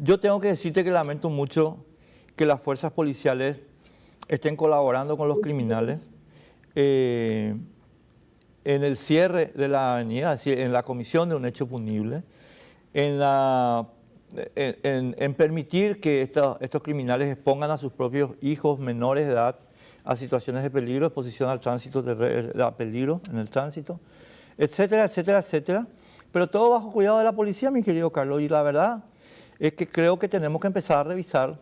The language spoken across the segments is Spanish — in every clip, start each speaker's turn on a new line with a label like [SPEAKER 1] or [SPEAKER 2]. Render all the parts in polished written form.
[SPEAKER 1] Yo tengo que decirte que lamento mucho que las fuerzas policiales estén colaborando con los criminales en el cierre de la avenida, es decir, en la comisión de un hecho punible, en permitir que estos criminales expongan a sus propios hijos menores de edad a situaciones de peligro, exposición al tránsito, a peligro en el tránsito, etcétera, etcétera, etcétera. Pero todo bajo cuidado de la policía, mi querido Carlos, y la verdad es que creo que tenemos que empezar a revisar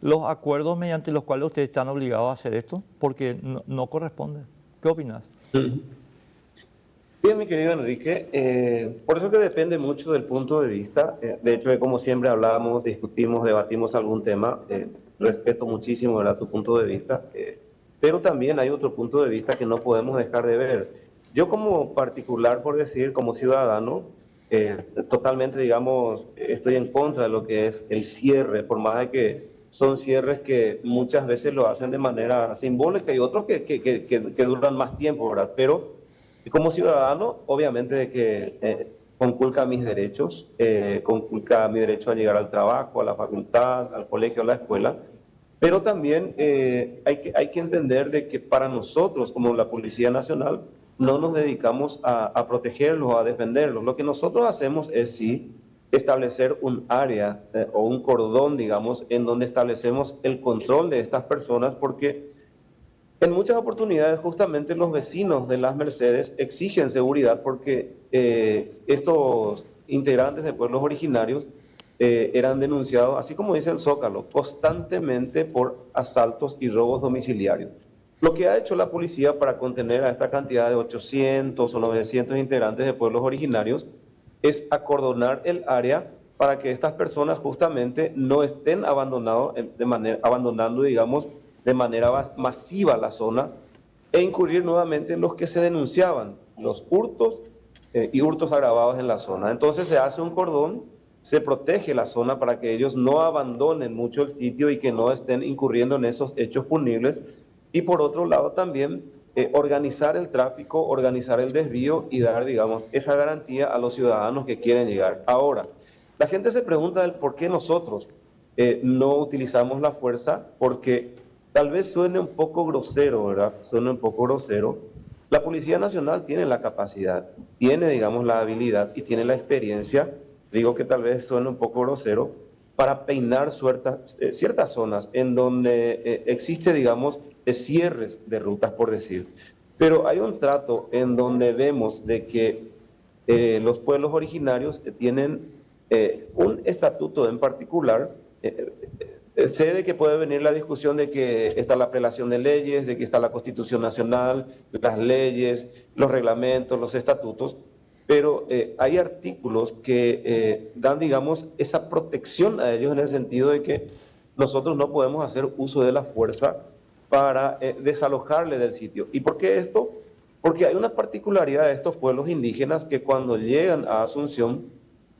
[SPEAKER 1] los acuerdos mediante los cuales ustedes están obligados a hacer esto, porque no corresponde. ¿Qué opinas?
[SPEAKER 2] Bien, mi querido Enrique, por eso que depende mucho del punto de vista. De hecho, como siempre hablamos, discutimos, debatimos algún tema, respeto muchísimo, ¿verdad?, tu punto de vista, pero también hay otro punto de vista que no podemos dejar de ver. Yo como particular, por decir, como ciudadano, totalmente, digamos, estoy en contra de lo que es el cierre, por más de que son cierres que muchas veces lo hacen de manera simbólica y otros que duran más tiempo, ¿verdad? Pero como ciudadano, obviamente de que conculca mis derechos, conculca mi derecho a llegar al trabajo, a la facultad, al colegio, a la escuela, pero también hay que entender de que para nosotros, como la Policía Nacional, no nos dedicamos a protegerlos o a defenderlos. Lo que nosotros hacemos es sí establecer un área o un cordón, digamos, en donde establecemos el control de estas personas, porque en muchas oportunidades justamente los vecinos de las Mercedes exigen seguridad porque estos integrantes de pueblos originarios eran denunciados, así como dice el Zócalo, constantemente por asaltos y robos domiciliarios. Lo que ha hecho la policía para contener a esta cantidad de 800 o 900 integrantes de pueblos originarios es acordonar el área para que estas personas justamente no estén abandonando, digamos, de manera masiva la zona e incurrir nuevamente en los que se denunciaban, los hurtos y hurtos agravados en la zona. Entonces se hace un cordón, se protege la zona para que ellos no abandonen mucho el sitio y que no estén incurriendo en esos hechos punibles. Y por otro lado también organizar el tráfico, organizar el desvío y dar, digamos, esa garantía a los ciudadanos que quieren llegar. Ahora, la gente se pregunta del por qué nosotros no utilizamos la fuerza, porque tal vez suene un poco grosero, ¿verdad? Suene un poco grosero. La Policía Nacional tiene la capacidad, tiene, digamos, la habilidad y tiene la experiencia, digo que tal vez suene un poco grosero, para peinar ciertas zonas en donde existe, digamos, cierres de rutas, por decir. Pero hay un trato en donde vemos de que los pueblos originarios tienen un estatuto en particular. Sé de que puede venir la discusión de que está la apelación de leyes, de que está la Constitución Nacional, las leyes, los reglamentos, los estatutos, pero hay artículos que dan, digamos, esa protección a ellos en el sentido de que nosotros no podemos hacer uso de la fuerza para desalojarle del sitio. ¿Y por qué esto? Porque hay una particularidad de estos pueblos indígenas que cuando llegan a Asunción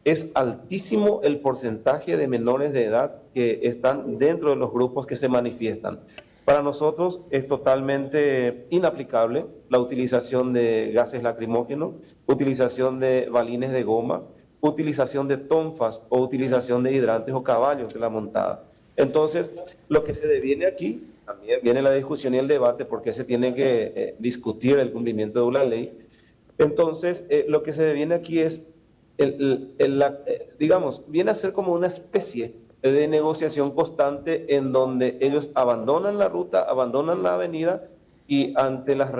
[SPEAKER 2] es altísimo el porcentaje de menores de edad que están dentro de los grupos que se manifiestan. Para nosotros es totalmente inaplicable la utilización de gases lacrimógenos, utilización de balines de goma, utilización de tonfas o utilización de hidrantes o caballos de la montada. Entonces, lo que se deviene aquí, también viene la discusión y el debate, porque se tiene que discutir el cumplimiento de una ley. Entonces, lo que se deviene aquí es, digamos, viene a ser como una especie de negociación constante en donde ellos abandonan la ruta, abandonan la avenida y ante las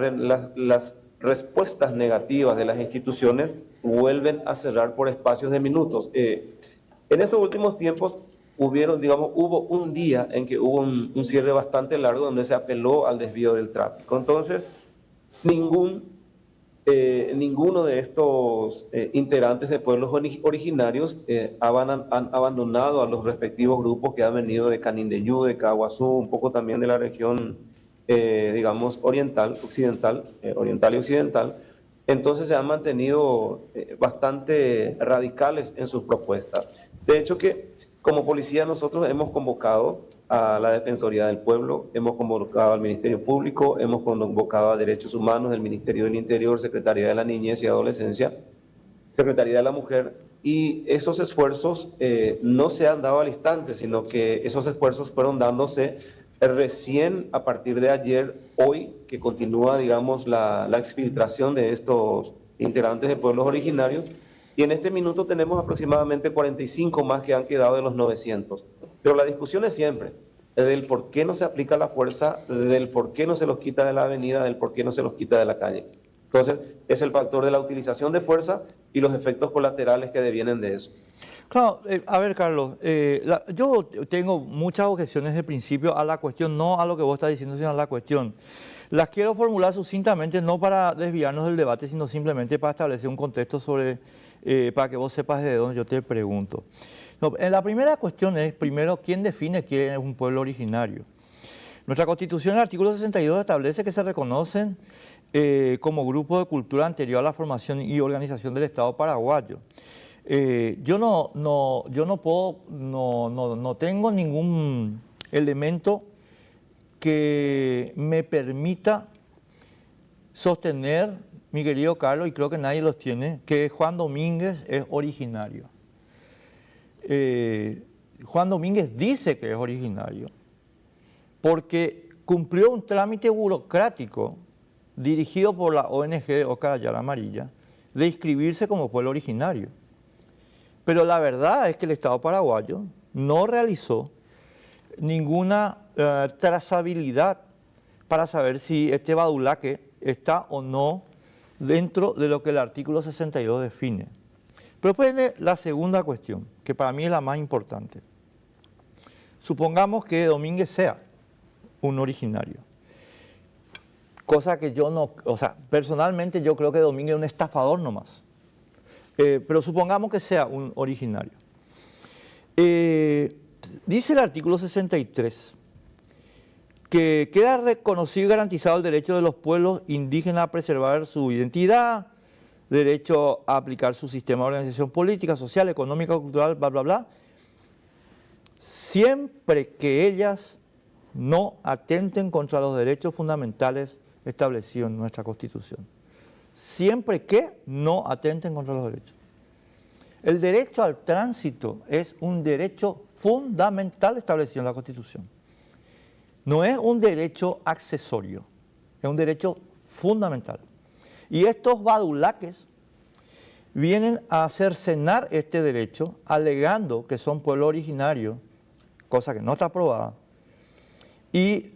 [SPEAKER 2] respuestas negativas de las instituciones vuelven a cerrar por espacios de minutos. En estos últimos tiempos hubo un día en que hubo un cierre bastante largo donde se apeló al desvío del tráfico. Entonces, ninguno de estos integrantes de pueblos originarios han abandonado a los respectivos grupos que han venido de Canindeyú, de Caguazú, un poco también de la región, digamos, oriental y occidental. Entonces se han mantenido bastante radicales en sus propuestas. De hecho que como policía nosotros hemos convocado a la Defensoría del Pueblo, hemos convocado al Ministerio Público, hemos convocado a Derechos Humanos del Ministerio del Interior, Secretaría de la Niñez y Adolescencia, Secretaría de la Mujer y esos esfuerzos no se han dado al instante, sino que esos esfuerzos fueron dándose recién a partir de ayer, hoy, que continúa, digamos, la exfiltración de estos integrantes de pueblos originarios, y en este minuto tenemos aproximadamente 45 más que han quedado de los 900. Pero la discusión es siempre del por qué no se aplica la fuerza, del por qué no se los quita de la avenida, del por qué no se los quita de la calle. Entonces, es el factor de la utilización de fuerza y los efectos colaterales que devienen de eso.
[SPEAKER 1] Claro, a ver, Carlos, yo tengo muchas objeciones de principio a la cuestión, no a lo que vos estás diciendo, sino a la cuestión. Las quiero formular sucintamente, no para desviarnos del debate, sino simplemente para establecer un contexto sobre, para que vos sepas de dónde yo te pregunto. No, la primera cuestión es, primero, ¿quién define quién es un pueblo originario? Nuestra Constitución, en el artículo 62, establece que se reconocen como grupo de cultura anterior a la formación y organización del Estado paraguayo. Yo no tengo ningún elemento que me permita sostener, mi querido Carlos, y creo que nadie los tiene, que Juan Domínguez es originario. Juan Domínguez dice que es originario porque cumplió un trámite burocrático dirigido por la ONG de Óscar Ayala Amarilla de inscribirse como pueblo originario. Pero la verdad es que el Estado paraguayo no realizó ninguna trazabilidad para saber si este badulaque está o no dentro de lo que el artículo 62 define. Pero después viene la segunda cuestión, que para mí es la más importante. Supongamos que Domínguez sea un originario. Cosa que yo no, o sea, personalmente yo creo que Domínguez es un estafador nomás. Pero supongamos que sea un originario. Dice el artículo 63 que queda reconocido y garantizado el derecho de los pueblos indígenas a preservar su identidad, derecho a aplicar su sistema de organización política, social, económica, cultural, bla, bla, bla, siempre que ellas no atenten contra los derechos fundamentales establecidos en nuestra Constitución. Siempre que no atenten contra los derechos. El derecho al tránsito es un derecho fundamental establecido en la Constitución. No es un derecho accesorio, es un derecho fundamental. Y estos badulaques vienen a cercenar este derecho alegando que son pueblo originario, cosa que no está aprobada, y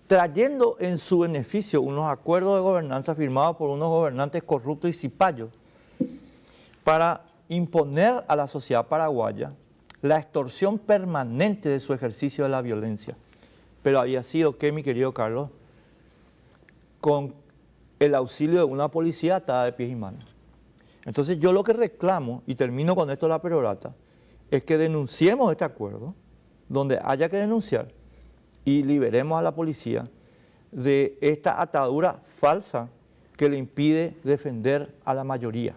[SPEAKER 1] trayendo en su beneficio unos acuerdos de gobernanza firmados por unos gobernantes corruptos y cipayos para imponer a la sociedad paraguaya la extorsión permanente de su ejercicio de la violencia. Pero había sido que, mi querido Carlos, con el auxilio de una policía atada de pies y manos. Entonces yo lo que reclamo, y termino con esto la perorata, es que denunciemos este acuerdo, donde haya que denunciar, y liberemos a la policía de esta atadura falsa que le impide defender a la mayoría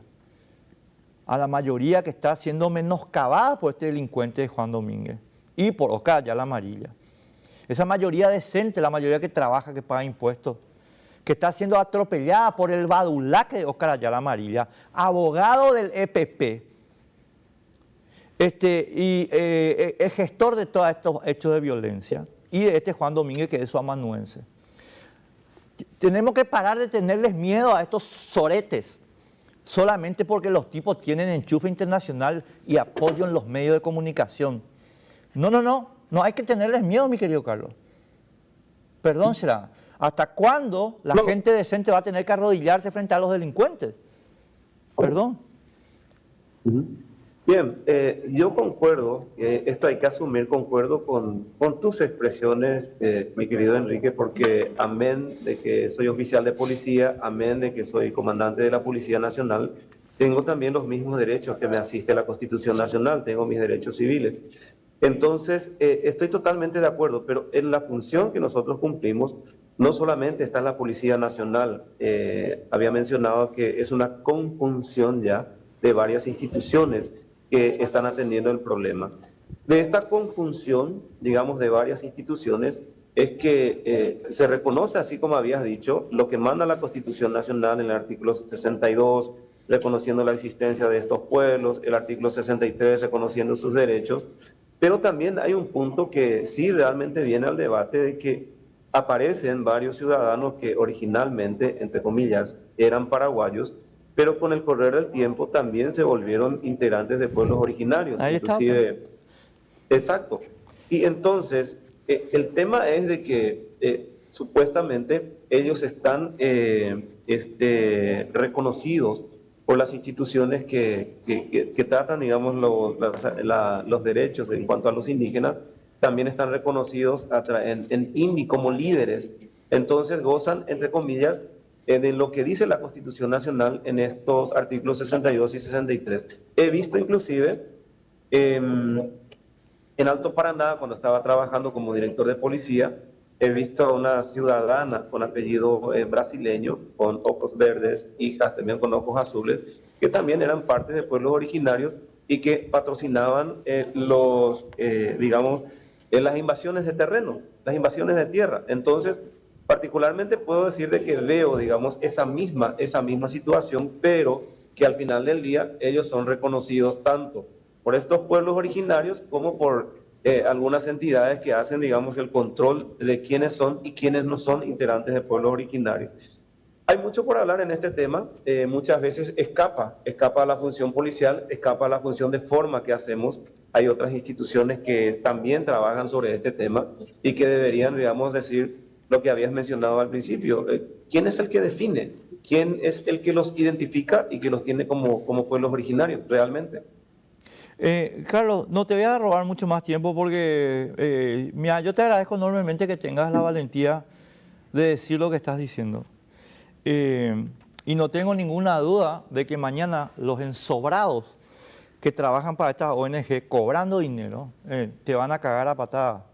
[SPEAKER 1] que está siendo menoscabada por este delincuente de Juan Domínguez y por Óscar Ayala Amarilla. Esa mayoría decente, la mayoría que trabaja, que paga impuestos, que está siendo atropellada por el badulaque de Óscar Ayala Amarilla, abogado del EPP, y el gestor de todos estos hechos de violencia, y de este Juan Domínguez, que es su amanuense. Tenemos que parar de tenerles miedo a estos soretes, solamente porque los tipos tienen enchufe internacional y apoyo en los medios de comunicación. No hay que tenerles miedo, mi querido Carlos. Perdón, será. ¿Hasta cuándo la gente decente va a tener que arrodillarse frente a los delincuentes? Perdón.
[SPEAKER 2] Bien, yo concuerdo, esto hay que asumir, concuerdo con tus expresiones, mi querido Enrique, porque amén de que soy oficial de policía, amén de que soy comandante de la Policía Nacional, tengo también los mismos derechos que me asiste la Constitución Nacional, tengo mis derechos civiles. Entonces, estoy totalmente de acuerdo, pero en la función que nosotros cumplimos, no solamente está en la Policía Nacional, había mencionado que es una conjunción ya de varias instituciones que están atendiendo el problema. De esta conjunción, digamos, de varias instituciones, es que se reconoce, así como habías dicho, lo que manda la Constitución Nacional en el artículo 62, reconociendo la existencia de estos pueblos, el artículo 63 reconociendo sus derechos, pero también hay un punto que sí realmente viene al debate de que aparecen varios ciudadanos que originalmente, entre comillas, eran paraguayos, pero con el correr del tiempo también se volvieron integrantes de pueblos originarios,
[SPEAKER 1] Ahí está, pues.
[SPEAKER 2] inclusive, exacto. Y entonces, el tema es de que supuestamente ellos están reconocidos por las instituciones que tratan, digamos, los derechos en cuanto a los indígenas, también están reconocidos en INDI como líderes. Entonces gozan, entre comillas, de lo que dice la Constitución Nacional en estos artículos 62 y 63. He visto inclusive en Alto Paraná, cuando estaba trabajando como director de policía, he visto a una ciudadana con apellido brasileño, con ojos verdes, hijas también con ojos azules, que también eran parte de pueblos originarios y que patrocinaban digamos, las invasiones de terreno, las invasiones de tierra. Entonces, particularmente puedo decir de que veo, digamos, esa misma situación, pero que al final del día ellos son reconocidos tanto por estos pueblos originarios como por algunas entidades que hacen, digamos, el control de quiénes son y quiénes no son integrantes de pueblos originarios. Hay mucho por hablar en este tema, muchas veces escapa a la función policial, escapa a la función de forma que hacemos. Hay otras instituciones que también trabajan sobre este tema y que deberían, digamos, decir lo que habías mencionado al principio. ¿Quién es el que define? ¿Quién es el que los identifica y que los tiene como pueblos originarios realmente?
[SPEAKER 1] Carlos, no te voy a robar mucho más tiempo porque mira, yo te agradezco enormemente que tengas la valentía de decir lo que estás diciendo. Y no tengo ninguna duda de que mañana los ensobrados que trabajan para estas ONG cobrando dinero te van a cagar a patadas.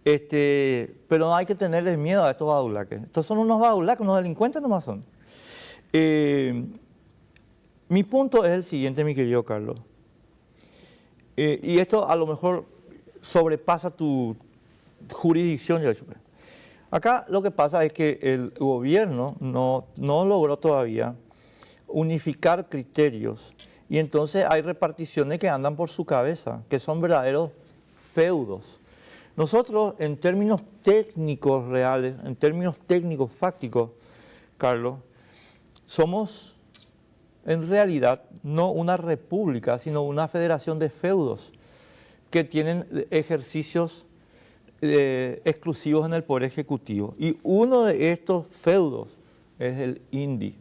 [SPEAKER 1] Pero no hay que tenerles miedo a estos badulaques. Estos son unos badulaques, unos delincuentes nomás son. Mi punto es el siguiente, mi querido Carlos. Y esto a lo mejor sobrepasa tu jurisdicción. Acá lo que pasa es que el gobierno no logró todavía unificar criterios y entonces hay reparticiones que andan por su cabeza, que son verdaderos feudos. Nosotros en términos técnicos reales, en términos técnicos fácticos, Carlos, somos en realidad no una república, sino una federación de feudos que tienen ejercicios exclusivos en el Poder Ejecutivo. Y uno de estos feudos es el INDI.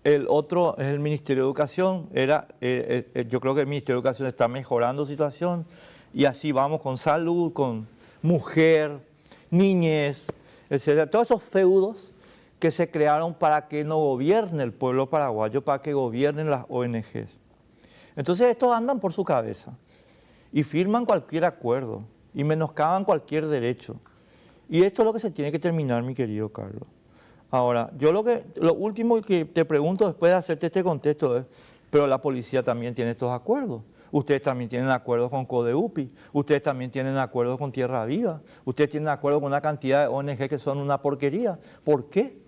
[SPEAKER 1] El otro es el Ministerio de Educación. Yo creo que el Ministerio de Educación está mejorando situación y así vamos con salud, con mujer, niñez, etc. Todos esos feudos que se crearon para que no gobierne el pueblo paraguayo, para que gobiernen las ONGs. Entonces estos andan por su cabeza y firman cualquier acuerdo y menoscaban cualquier derecho. Y esto es lo que se tiene que terminar, mi querido Carlos. Ahora, yo lo último que te pregunto después de hacerte este contexto es, pero la policía también tiene estos acuerdos. Ustedes también tienen acuerdos con CODEUPI, ustedes también tienen acuerdos con Tierra Viva, ustedes tienen acuerdos con una cantidad de ONG que son una porquería. ¿Por qué?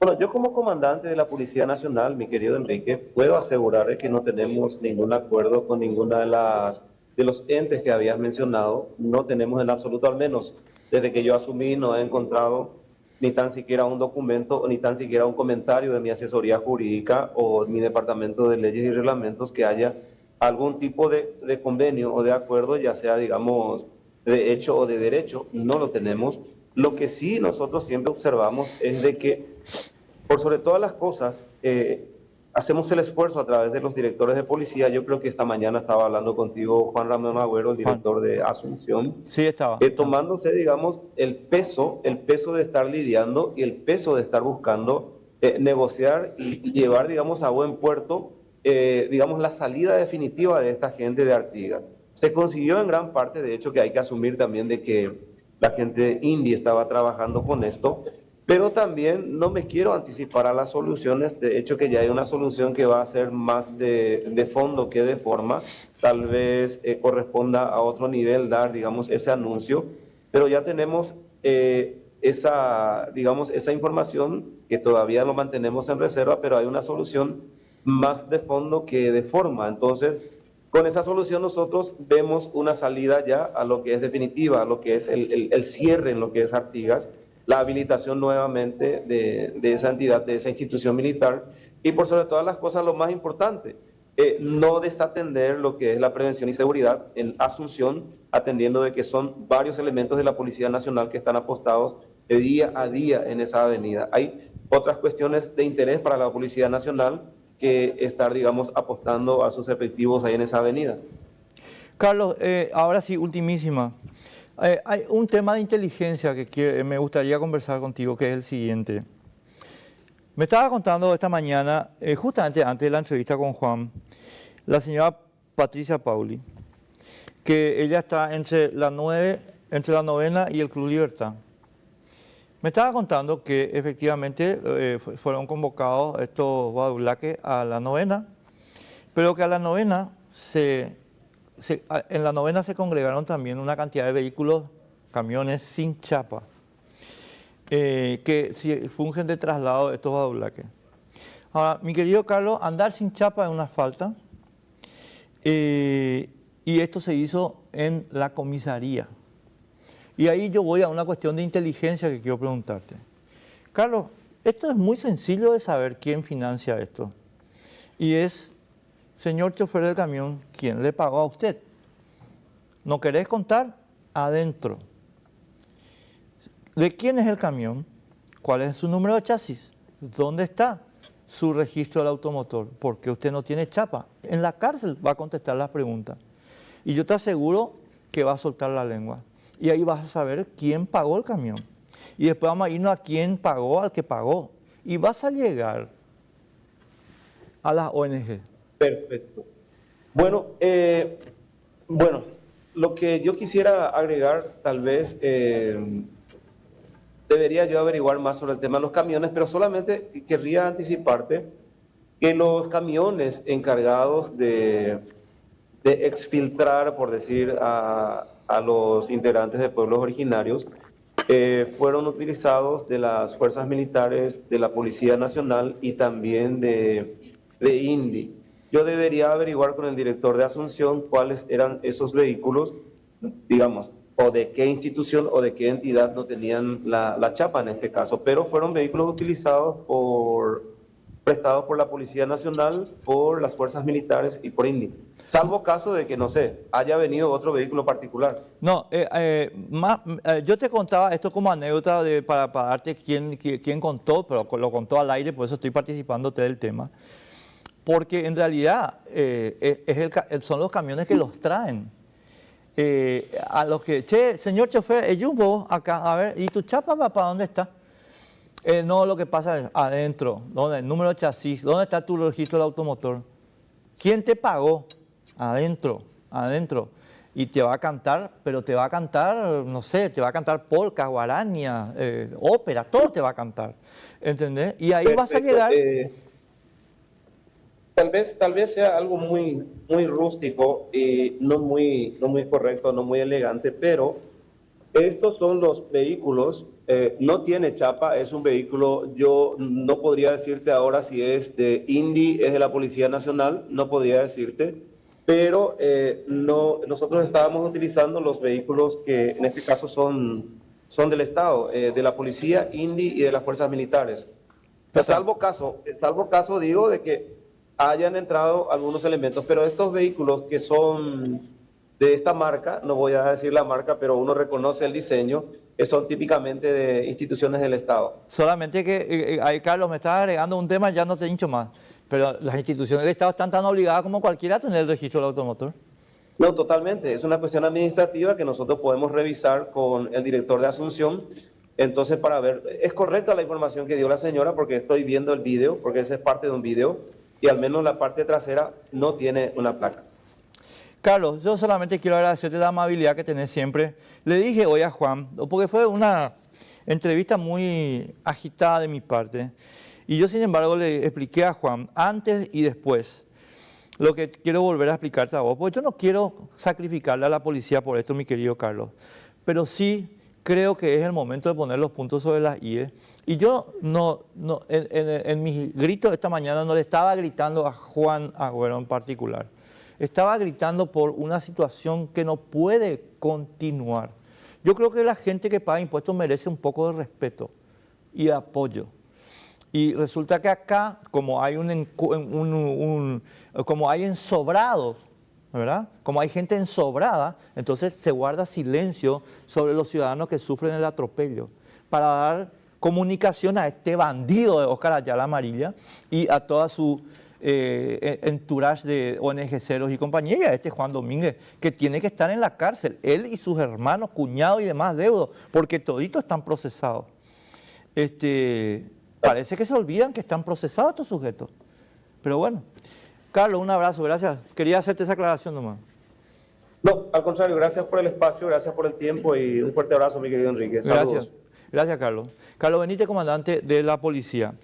[SPEAKER 2] Bueno, yo como comandante de la Policía Nacional, mi querido Enrique, puedo asegurar que no tenemos ningún acuerdo con ninguna de los entes que habías mencionado. No tenemos en absoluto, al menos desde que yo asumí, no he encontrado ni tan siquiera un documento, ni tan siquiera un comentario de mi asesoría jurídica o mi departamento de leyes y reglamentos que haya algún tipo de convenio o de acuerdo, ya sea, digamos, de hecho o de derecho. No lo tenemos. Lo que sí nosotros siempre observamos es de que, por sobre todas las cosas, hacemos el esfuerzo a través de los directores de policía. Yo creo que esta mañana estaba hablando contigo Juan Ramón Agüero, el director de Asunción.
[SPEAKER 1] Sí, estaba.
[SPEAKER 2] Tomándose, digamos, el peso de estar lidiando y el peso de estar buscando negociar y llevar, digamos, a buen puerto, digamos, la salida definitiva de esta gente de Artigas. Se consiguió en gran parte, de hecho, que hay que asumir también de que la gente de INDI estaba trabajando con esto, pero también no me quiero anticipar a las soluciones. De hecho, que ya hay una solución que va a ser más de fondo que de forma. Tal vez corresponda a otro nivel dar, digamos, ese anuncio, pero ya tenemos digamos, esa información que todavía lo mantenemos en reserva, pero hay una solución más de fondo que de forma. Entonces, con esa solución nosotros vemos una salida ya a lo que es definitiva, a lo que es el cierre en lo que es Artigas, la habilitación nuevamente de esa entidad, de esa institución militar, y por sobre todas las cosas lo más importante, no desatender lo que es la prevención y seguridad en Asunción, atendiendo de que son varios elementos de la Policía Nacional que están apostados de día a día en esa avenida. Hay otras cuestiones de interés para la Policía Nacional que estar, digamos, apostando a sus efectivos ahí en esa avenida.
[SPEAKER 1] Carlos, ahora sí, ultimísima. Hay un tema de inteligencia que me gustaría conversar contigo, que es el siguiente. Me estaba contando esta mañana, justamente antes de la entrevista con Juan, la señora Patricia Pauli, que ella está entre la novena y el Club Libertad. Me estaba contando que efectivamente fueron convocados estos badulaques a la novena, pero que a la novena en la novena se congregaron también una cantidad de vehículos, camiones sin chapa, que fungen de traslado de estos badulaques. Ahora, mi querido Carlos, andar sin chapa es una falta, y esto se hizo en la comisaría. Y ahí yo voy a una cuestión de inteligencia que quiero preguntarte. Carlos, esto es muy sencillo de saber quién financia esto. Y es, señor chofer del camión, ¿quién le pagó a usted? ¿No querés contar? Adentro. ¿De quién es el camión? ¿Cuál es su número de chasis? ¿Dónde está su registro del automotor? ¿Por qué usted no tiene chapa? En la cárcel va a contestar las preguntas. Y yo te aseguro que va a soltar la lengua. Y ahí vas a saber quién pagó el camión. Y después vamos a irnos a quién pagó, al que pagó. Y vas a llegar a las ONG.
[SPEAKER 2] Perfecto. Bueno, lo que yo quisiera agregar, tal vez, debería yo averiguar más sobre el tema de los camiones, pero solamente querría anticiparte que los camiones encargados de exfiltrar, por decir, a los integrantes de pueblos originarios, fueron utilizados de las fuerzas militares, de la Policía Nacional y también de INDI. Yo debería averiguar con el director de Asunción cuáles eran esos vehículos, digamos, o de qué institución o de qué entidad no tenían la chapa en este caso, pero fueron vehículos utilizados prestados por la Policía Nacional, por las fuerzas militares y por INDI. Salvo caso de que, no sé, haya venido otro vehículo particular.
[SPEAKER 1] No, yo te contaba esto como anécdota para darte quién contó, pero lo contó al aire, por eso estoy participando del tema. Porque en realidad son los camiones que los traen. A los que, señor chofer, el Jumbo, acá, a ver, ¿y tu chapa, papá, dónde está? No, lo que pasa es adentro, ¿dónde? El número de chasis, ¿dónde está tu registro del automotor? ¿Quién te pagó? Adentro. Y te va a cantar, pero te va a cantar, no sé, te va a cantar polka, guarania, ópera, todo te va a cantar. ¿Entendés? Y ahí
[SPEAKER 2] Perfecto.
[SPEAKER 1] vas a llegar.
[SPEAKER 2] Tal vez sea algo muy rústico y no muy correcto, no muy elegante, pero estos son los vehículos, no tiene chapa, es un vehículo, yo no podría decirte ahora si es de INDI, es de la Policía Nacional, no podría decirte, pero nosotros estábamos utilizando los vehículos que en este caso son del Estado, de la Policía, INDI y de las Fuerzas Militares. Salvo caso digo de que hayan entrado algunos elementos, pero estos vehículos que son de esta marca, no voy a decir la marca, pero uno reconoce el diseño, que son típicamente de instituciones del Estado.
[SPEAKER 1] Solamente que, ahí, Carlos, me estás agregando un tema, ya no te hincho más, pero las instituciones del Estado están tan obligadas como cualquiera a tener el registro del automotor.
[SPEAKER 2] No, totalmente, es una cuestión administrativa que nosotros podemos revisar con el director de Asunción. Entonces, para ver, es correcta la información que dio la señora, porque estoy viendo el video, porque esa es parte de un video, y al menos la parte trasera no tiene una placa.
[SPEAKER 1] Carlos, yo solamente quiero agradecerte la amabilidad que tenés siempre. Le dije hoy a Juan, porque fue una entrevista muy agitada de mi parte, y yo sin embargo le expliqué a Juan antes y después lo que quiero volver a explicarte a vos, porque yo no quiero sacrificarle a la policía por esto, mi querido Carlos, pero sí creo que es el momento de poner los puntos sobre las IE. Y yo en mis gritos esta mañana no le estaba gritando a Juan Agüero en particular. Estaba gritando por una situación que no puede continuar. Yo creo que la gente que paga impuestos merece un poco de respeto y de apoyo. Y resulta que acá, como hay como hay ensobrados, ¿verdad? Como hay gente ensobrada, entonces se guarda silencio sobre los ciudadanos que sufren el atropello para dar comunicación a este bandido de Óscar Ayala Amarilla y a toda su entourage de ONGceros y compañía, y a este Juan Domínguez, que tiene que estar en la cárcel, él y sus hermanos, cuñados y demás deudos, porque toditos están procesados. Parece que se olvidan que están procesados estos sujetos. Pero bueno, Carlos, un abrazo, gracias. Quería hacerte esa aclaración nomás.
[SPEAKER 2] No, al contrario, gracias por el espacio, gracias por el tiempo y un fuerte abrazo, mi querido Enrique. Saludos.
[SPEAKER 1] Gracias, gracias Carlos. Carlos Benítez, comandante de la policía.